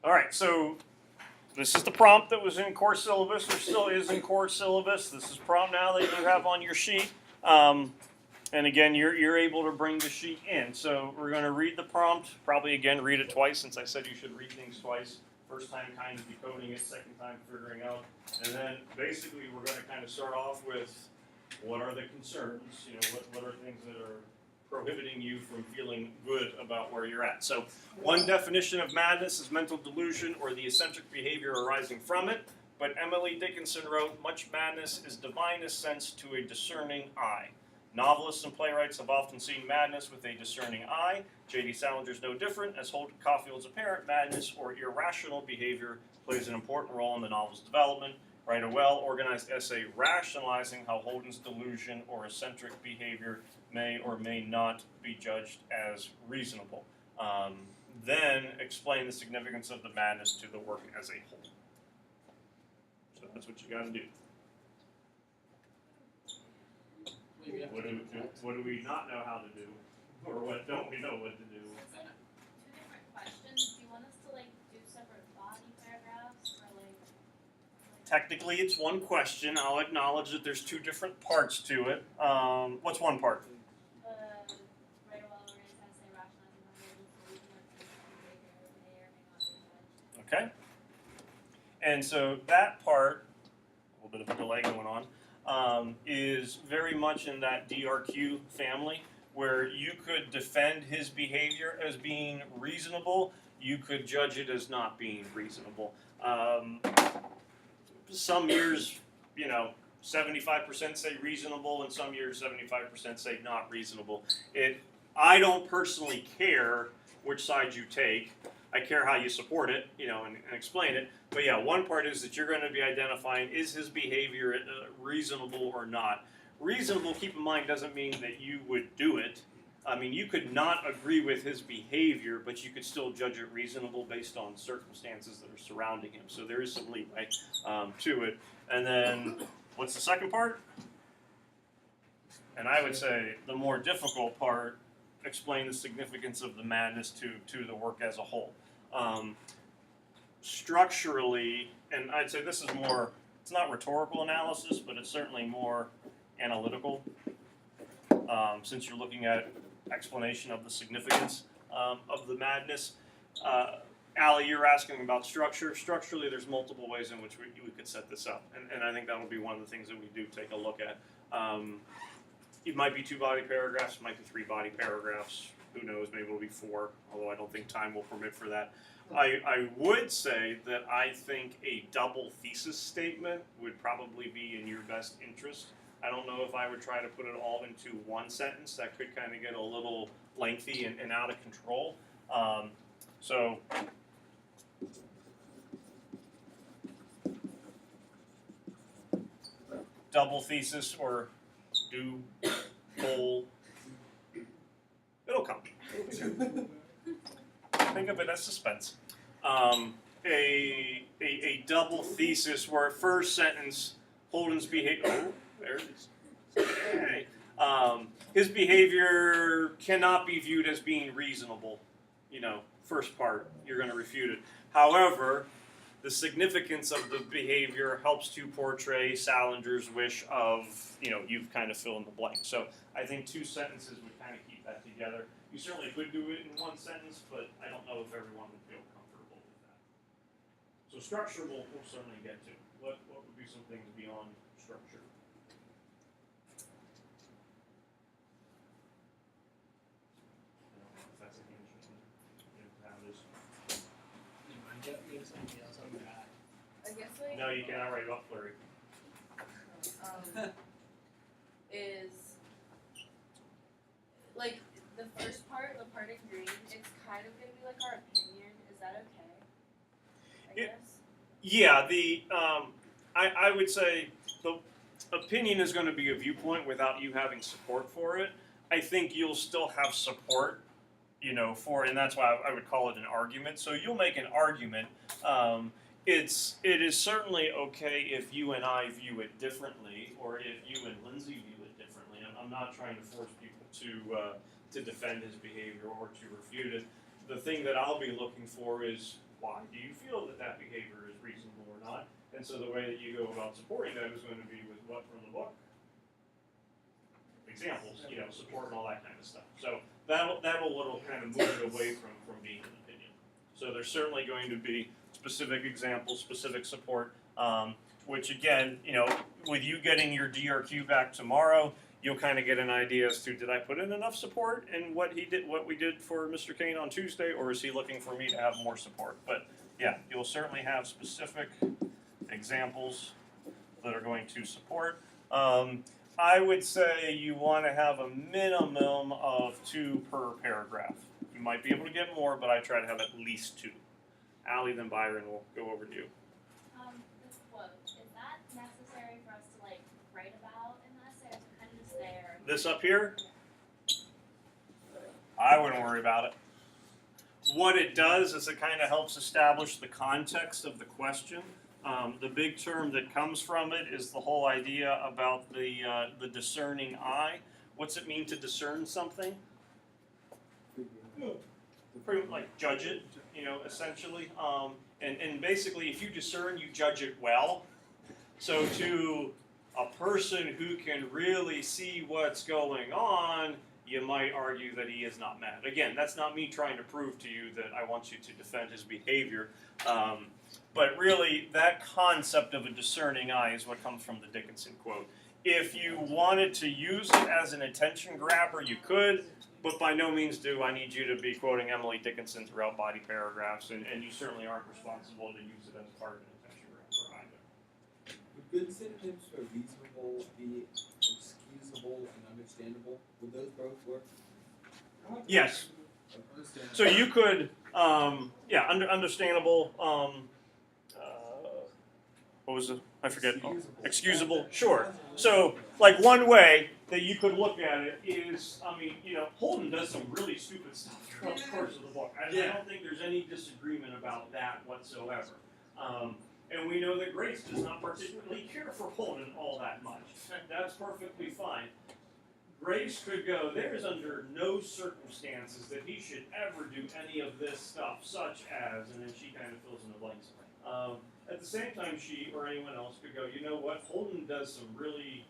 All right, so this is the prompt that was in core syllabus, or still is in core syllabus. This is prompt now that you have on your sheet. And again, you're able to bring the sheet in. So we're going to read the prompt, probably again read it twice, since I said you should read things twice. First time kind of decoding it, second time figuring out. And then basically we're going to kind of start off with what are the concerns, what are things that are prohibiting you from feeling good about where you're at. So one definition of madness is mental delusion or the eccentric behavior arising from it. But Emily Dickinson wrote, much madness is divinest sense to a discerning eye. Novelists and playwrights have often seen madness with a discerning eye. J.D. Salinger's no different, as Holden Caulfield's apparent madness or irrational behavior plays an important role in the novel's development. Write a well-organized essay rationalizing how Holden's delusion or eccentric behavior may or may not be judged as reasonable. Then explain the significance of the madness to the work as a whole. So that's what you got to do. What do we not know how to do? Or what don't we know what to do? Two different questions. Do you want us to do separate body paragraphs or Technically, it's one question. I'll acknowledge that there's two different parts to it. What's one part? Write a well-organized essay rationalizing how Holden's delusion or eccentric behavior may or may not be judged. Okay. And so that part, a little bit of a delay going on, is very much in that DRQ family, where you could defend his behavior as being reasonable, you could judge it as not being reasonable. Some years, 75% say reasonable, and some years 75% say not reasonable. I don't personally care which side you take. I care how you support it, and explain it. But yeah, one part is that you're going to be identifying, is his behavior reasonable or not? Reasonable, keep in mind, doesn't mean that you would do it. I mean, you could not agree with his behavior, but you could still judge it reasonable based on circumstances that are surrounding him. So there is some leeway to it. And then, what's the second part? And I would say the more difficult part, explain the significance of the madness to the work as a whole. Structurally, and I'd say this is more, it's not rhetorical analysis, but it's certainly more analytical, since you're looking at explanation of the significance of the madness. Allie, you're asking about structure. Structurally, there's multiple ways in which we could set this up, and I think that will be one of the things that we do take a look at. It might be 2 body paragraphs, it might be 3 body paragraphs, who knows, maybe it'll be 4, although I don't think time will permit for that. I would say that I think a double thesis statement would probably be in your best interest. I don't know if I would try to put it all into one sentence. That could kind of get a little lengthy and out of control. So double thesis or do whole, it'll come. Think of it as suspense. A double thesis where first sentence, Holden's behavior, oh, there it is. Okay. His behavior cannot be viewed as being reasonable. First part, you're going to refute it. However, the significance of the behavior helps to portray Salinger's wish of, you've kind of fill in the blank. So I think 2 sentences would kind of keep that together. You certainly could do it in one sentence, but I don't know if everyone would feel comfortable with that. So structure we'll certainly get to. What would be some things beyond structure? I don't know if that's an interesting how it is. I guess No, you cannot write about flurry. Is the first part, the part in green, it's kind of gonna be our opinion. Is that okay? I guess. Yeah, I would say the opinion is going to be a viewpoint without you having support for it. I think you'll still have support, for, and that's why I would call it an argument. So you'll make an argument. It is certainly okay if you and I view it differently, or if you and Lindsay view it differently. I'm not trying to force people to defend his behavior or to refute it. The thing that I'll be looking for is why do you feel that that behavior is reasonable or not? And so the way that you go about supporting that is going to be with what from the book? Examples, support and all that kind of stuff. So that'll kind of move it away from being an opinion. So there's certainly going to be specific examples, specific support, which again, with you getting your DRQ back tomorrow, you'll kind of get an idea as to, did I put in enough support in what we did for Mr. Kane on Tuesday, or is he looking for me to have more support? But yeah, you'll certainly have specific examples that are going to support. I would say you want to have a minimum of 2 per paragraph. You might be able to get more, but I try to have at least 2. Allie, then Byron will go over to you. This quote, is that necessary for us to write about in the essay, or is it kind of just there? This up here, I wouldn't worry about it. What it does is it kind of helps establish the context of the question. The big term that comes from it is the whole idea about the discerning eye. What's it mean to discern something? Pretty like judge it, essentially. And basically, if you discern, you judge it well. So to a person who can really see what's going on, you might argue that he is not mad. Again, that's not me trying to prove to you that I want you to defend his behavior. But really, that concept of a discerning eye is what comes from the Dickinson quote. If you wanted to use it as an attention grabber, you could, but by no means do I need you to be quoting Emily Dickinson throughout body paragraphs, and you certainly aren't responsible to use it as part of an attention grabber either. Would good synonyms for reasonable be excusable and understandable? Would those both work? Yes. Understandable. So you could, understandable. What was it? I forget. Excusable. Sure. So, one way that you could look at it is, Holden does some really stupid stuff throughout the course of the book. I don't think there's any disagreement about that whatsoever. And we know that Grace does not particularly care for Holden all that much. That's perfectly fine. Grace could go, there's under no circumstances that he should ever do any of this stuff, such as, and then she kind of fills in the blanks. At the same time, she or anyone else could go, you know what, Holden does some really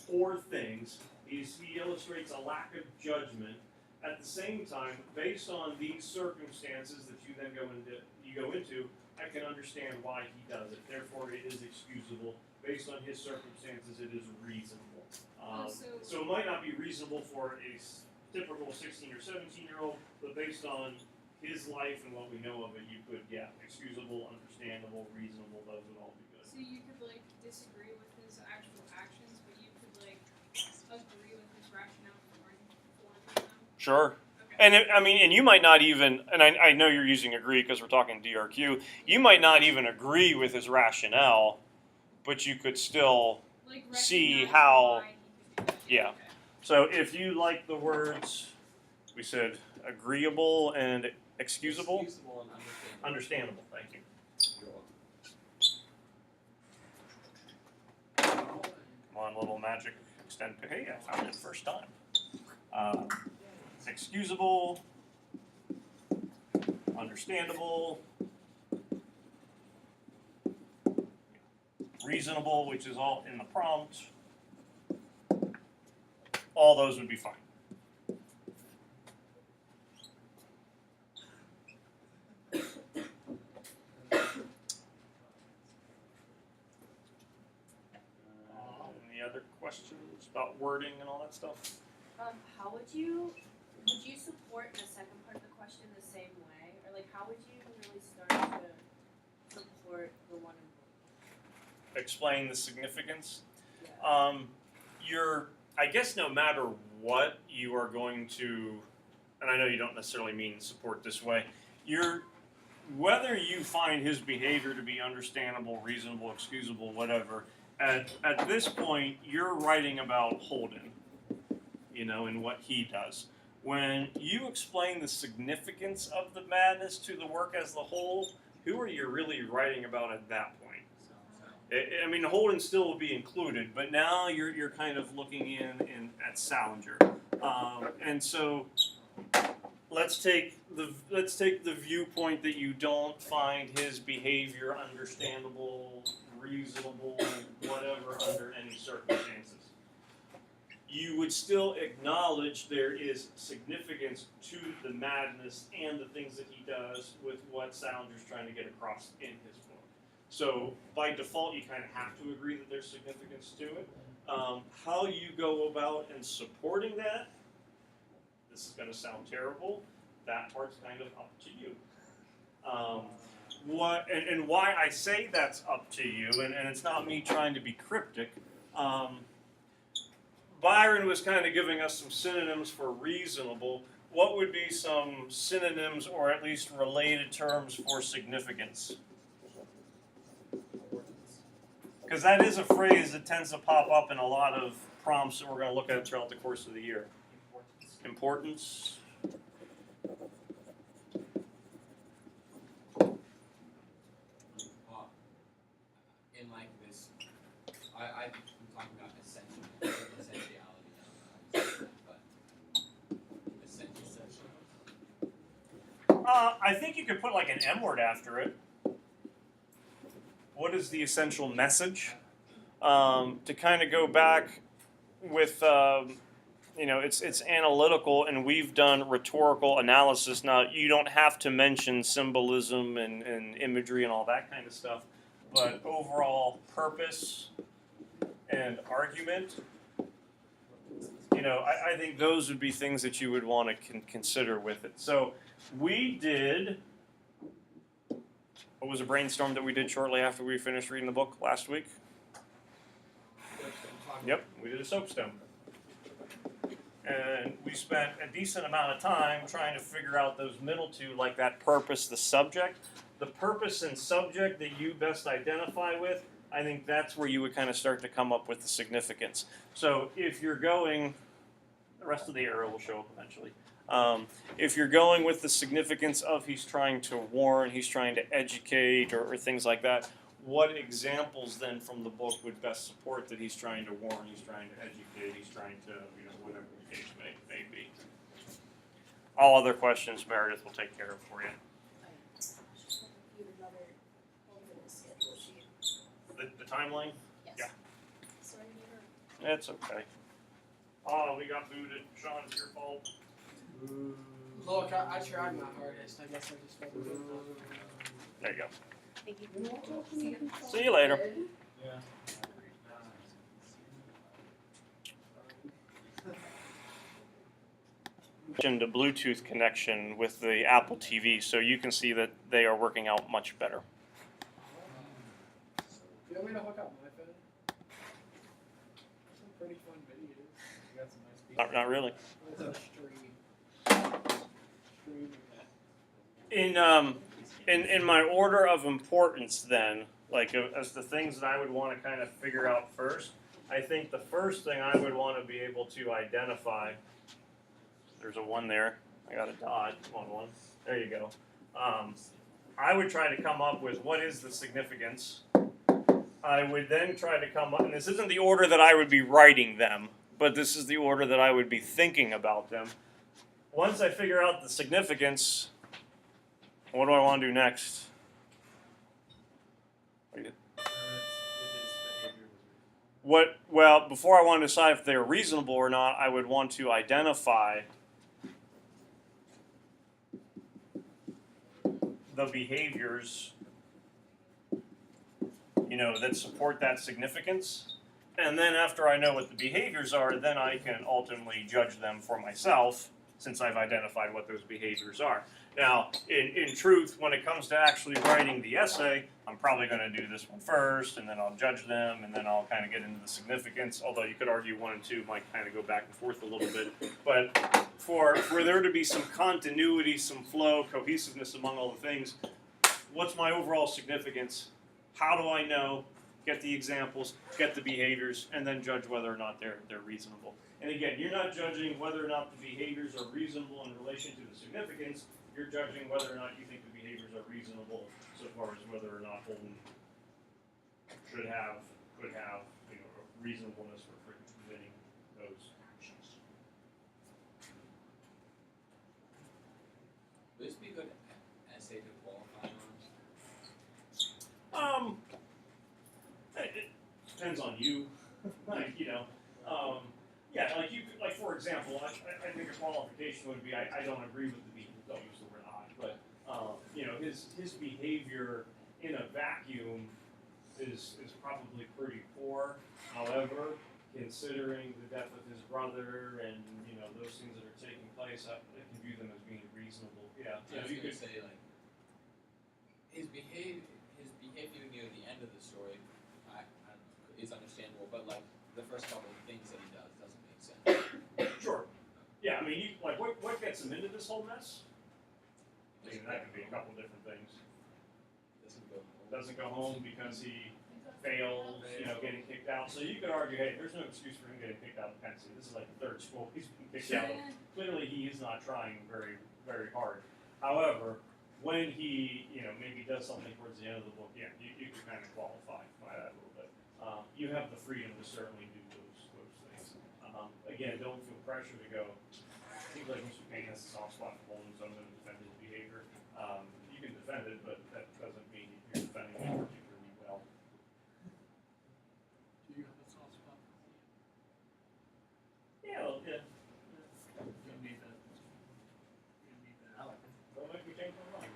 poor things. He illustrates a lack of judgment. At the same time, based on these circumstances that you then go into, I can understand why he does it. Therefore, it is excusable. Based on his circumstances, it is reasonable. So it might not be reasonable for a typical 16 or 17-year-old, but based on his life and what we know of it, you could, excusable, understandable, reasonable, those would all be good. So you could disagree with his actual actions, but you could agree with his rationale for them? Sure. Okay. And you might not even, and I know you're using agree because we're talking DRQ, you might not even agree with his rationale, but you could still see how, why he could do that. yeah. Okay. So if you like the words, we said agreeable and excusable, Excusable and understandable. understandable, thank you. Come on, little magic extend. Hey, I found it first time. Excusable, understandable, reasonable, which is all in the prompt. All those would be fine. Any other questions about wording and all that stuff? How would you support the second part of the question the same way, or how would you really start to support the one in Explain the significance. yeah. I guess no matter what you are going to, and I know you don't necessarily mean support this way, whether you find his behavior to be understandable, reasonable, excusable, whatever, at this point, you're writing about Holden, and what he does. When you explain the significance of the madness to the work as a whole, who are you really writing about at that point? Holden still will be included, but now you're kind of looking in at Salinger. And so, let's take the viewpoint that you don't find his behavior understandable, reasonable, whatever under any circumstances. You would still acknowledge there is significance to the madness and the things that he does with what Salinger's trying to get across in his book. So by default, you kind of have to agree that there's significance to it. How you go about and supporting that, this is going to sound terrible, that part's kind of up to you. And why I say that's up to you, and it's not me trying to be cryptic, Byron was kind of giving us some synonyms for reasonable. What would be some synonyms or at least related terms for significance? Because that is a phrase that tends to pop up in a lot of prompts that we're going to look at throughout the course of the year. Importance. In like this, I'm talking about essentiality, but essential. I think you could put like an M word after it. What is the essential message? To kind of go back with, it's analytical, and we've done rhetorical analysis. Now, you don't have to mention symbolism and imagery and all that kind of stuff, but overall purpose and argument, I think those would be things that you would want to consider with it. So we did, what was a brainstorm that we did shortly after we finished reading the book last week? Yep, we did a soapstone. And we spent a decent amount of time trying to figure out those middle two, like that purpose, the subject. The purpose and subject that you best identify with, I think that's where you would kind of start to come up with the significance. So if you're going, the rest of the arrow will show up eventually. If you're going with the significance of he's trying to warn, he's trying to educate, or things like that, what examples then from the book would best support that he's trying to warn, he's trying to educate, he's trying to, whatever the case may be. All other questions Meredith will take care of for you. The timeline? Yes. Yeah. Sorry to hear. It's okay. Oh, we got booted. Sean, it's your fault. Look, I tried my hardest. I guess I just wasn't good enough. There you go. Thank you. See you later. Yeah. And the Bluetooth connection with the Apple TV, so you can see that they are working out much better. Do you want me to hook up my phone? Some pretty fun videos. You got some nice people. Not really. It's a stream. In my order of importance, then, like as the things that I would want to kind of figure out first, I think the first thing I would want to be able to identify. There's a 1 there. I got a dot on 1. There you go. I would try to come up with what is the significance. I would then try to come up, and this isn't the order that I would be writing them, but this is the order that I would be thinking about them. Once I figure out the significance, what do I want to do next? Well, before I want to decide if they're reasonable or not, I would want to identify the behaviors, that support that significance. And then after I know what the behaviors are, then I can ultimately judge them for myself, since I've identified what those behaviors are. Now, in truth, when it comes to actually writing the essay, I'm probably going to do this one first, and then I'll judge them, and then I'll kind of get into the significance, although you could argue 1 and 2 might kind of go back and forth a little bit. But for there to be some continuity, some flow, cohesiveness among all the things, what's my overall significance? How do I know? Get the examples, get the behaviors, and then judge whether or not they're reasonable. And again, you're not judging whether or not the behaviors are reasonable in relation to the significance. You're judging whether or not you think the behaviors are reasonable so far as whether or not Holden could have reasonableness for committing those actions. depends on you. Like, you know, yeah, like you could, like for example, I think a qualification would be I don't agree with the behavior. Don't use the word I, but you know, his behavior in a vacuum is probably pretty poor. However, considering the death of his brother and you know those things that are taking place, I can view them as being reasonable. Yeah, I was you gonna could say like his behavior near the end of the story, is understandable, but like the first couple of things that he does doesn't make sense. sure. Yeah, I mean, you, like what gets him into this whole mess? I mean, that could be a couple different things. Doesn't go home because he fails, you know, getting kicked out. So you could argue, hey, there's no excuse for him getting kicked out of Penn State. This is like the third school he's been kicked out of. Clearly, he is not trying very, very hard. However, when he, you know, maybe does something towards the end of the book, yeah, you can kind of qualify by that a little bit. You have the freedom to certainly do those things. Again, don't feel pressure to go. Seems like Mr. Payne has a soft spot for Holmes. I'm going to defend his behavior. You can defend it, but that doesn't mean you're defending it particularly well. Do you have a soft spot? Yeah, well, yeah. You need that. You need that. Don't make me change my mind.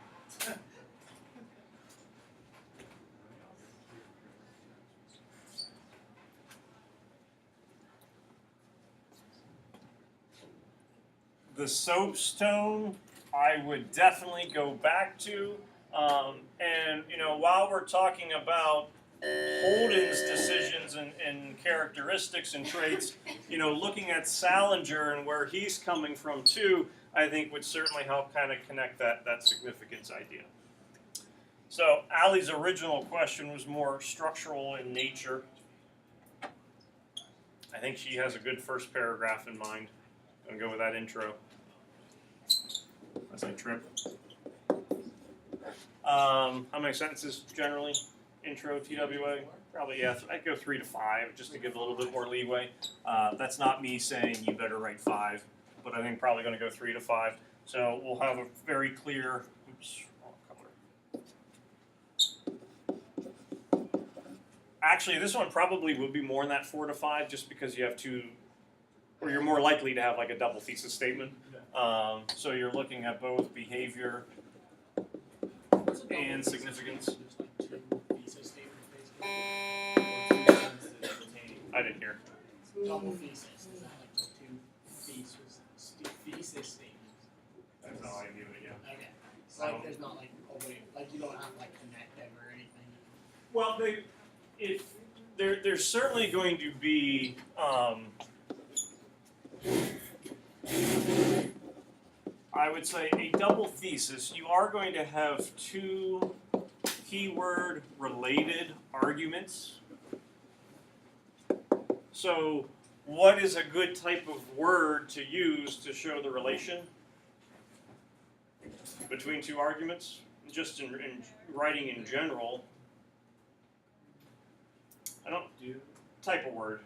The soapstone, I would definitely go back to. And, you know, while we're talking about Holden's decisions and characteristics and traits, you know, looking at Salinger and where he's coming from too, I think would certainly help kind of connect that significance idea. So Allie's original question was more structural in nature. I think she has a good first paragraph in mind. I'm gonna go with that intro. As I trip. How many sentences generally? Intro, TWA? Probably, yeah. I'd go 3 to 5 just to give a little bit more leeway. That's not me saying you better write 5, but I think probably going to go 3 to 5. So we'll have a very clear. Oops, wrong color. Actually, this one probably would be more in that 4 to 5, just because you have two, or you're more likely to have like a double thesis statement. So you're looking at both behavior and significance. There's like 2 thesis statements basically. I didn't hear. Double thesis. Is that like the 2 thesis statements? That's how I view it, yeah. Okay. So like there's not like a way, like you don't have to like connect them or anything. Well, there's certainly going to be I would say a double thesis. You are going to have 2 keyword related arguments. So what is a good type of word to use to show the relation between 2 arguments? Just in writing in general, I don't do type of word.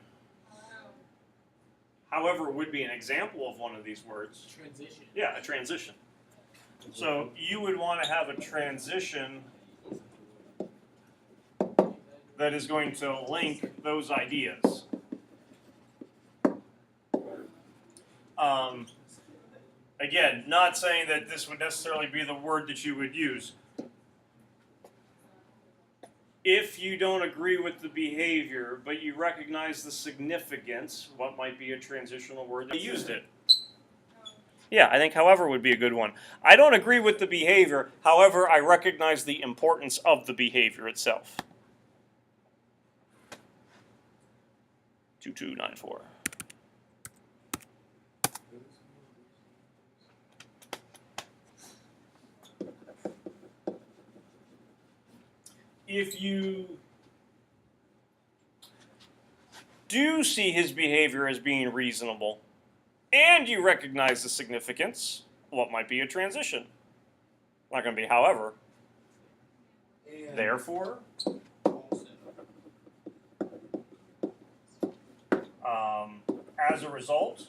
However, would be an example of one of these words. Transition. Yeah, a transition. So you would want to have a transition that is going to link those ideas. Again, not saying that this would necessarily be the word that you would use. If you don't agree with the behavior, but you recognize the significance, what might be a transitional word that used it? Yeah, I think however would be a good one. I don't agree with the behavior, however, I recognize the importance of the behavior itself. 2294. If you do see his behavior as being reasonable, and you recognize the significance, what might be a transition? Not going to be however. And Therefore, as a result,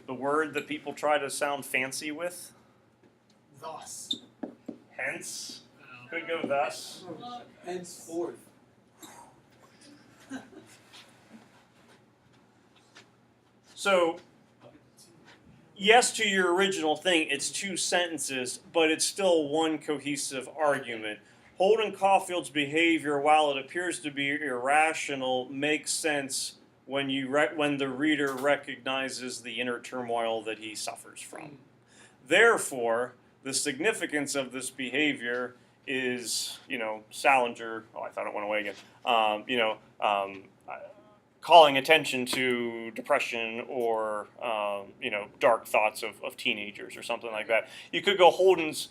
the word that people try to sound fancy with, Thus. hence, Could go thus. Look, Henceforth. So, yes to your original thing, it's 2 sentences, but it's still one cohesive argument. Holden Caulfield's behavior, while it appears to be irrational, makes sense when when the reader recognizes the inner turmoil that he suffers from. Therefore, the significance of this behavior is, Salinger. Oh, I thought it went away again. Calling attention to depression or dark thoughts of teenagers or something like that. You could go Holden's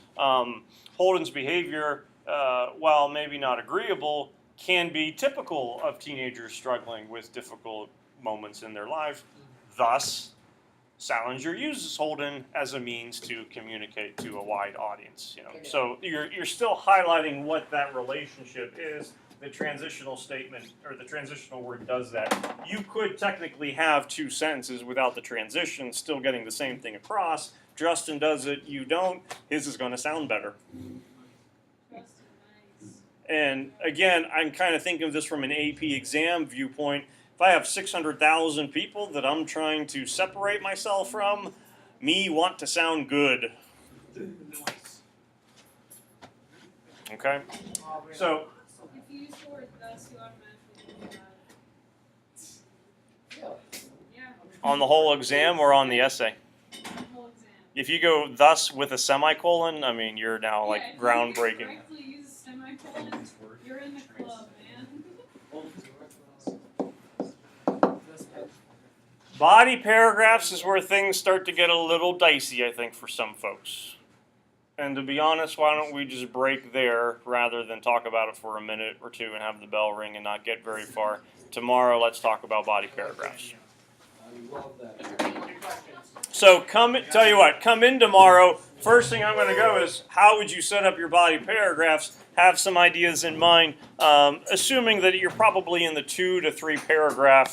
behavior, while maybe not agreeable, can be typical of teenagers struggling with difficult moments in their life. Thus, Salinger uses Holden as a means to communicate to a wide audience. So you're still highlighting what that relationship is. The transitional statement or the transitional word does that. You could technically have 2 sentences without the transition, still getting the same thing across. Justin does it, you don't. His is going to sound better. Justin, nice. And again, I'm kind of thinking of this from an AP exam viewpoint. If I have 600,000 people that I'm trying to separate myself from, me want to sound good. Okay? So, If you use the word thus, you automatically think about it. Yeah, on the whole exam or on the essay? the whole exam. If you go thus with a semicolon, I mean, you're now like Yeah, if groundbreaking. you correctly use a semicolon, you're in the club, man. Body paragraphs is where things start to get a little dicey, I think, for some folks. And to be honest, why don't we just break there rather than talk about it for a minute or two and have the bell ring and not get very far? Tomorrow, let's talk about body paragraphs. I love that. So tell you what, come in tomorrow. First thing I'm going to go is how would you set up your body paragraphs? Have some ideas in mind, assuming that you're probably in the 2 to 3 paragraph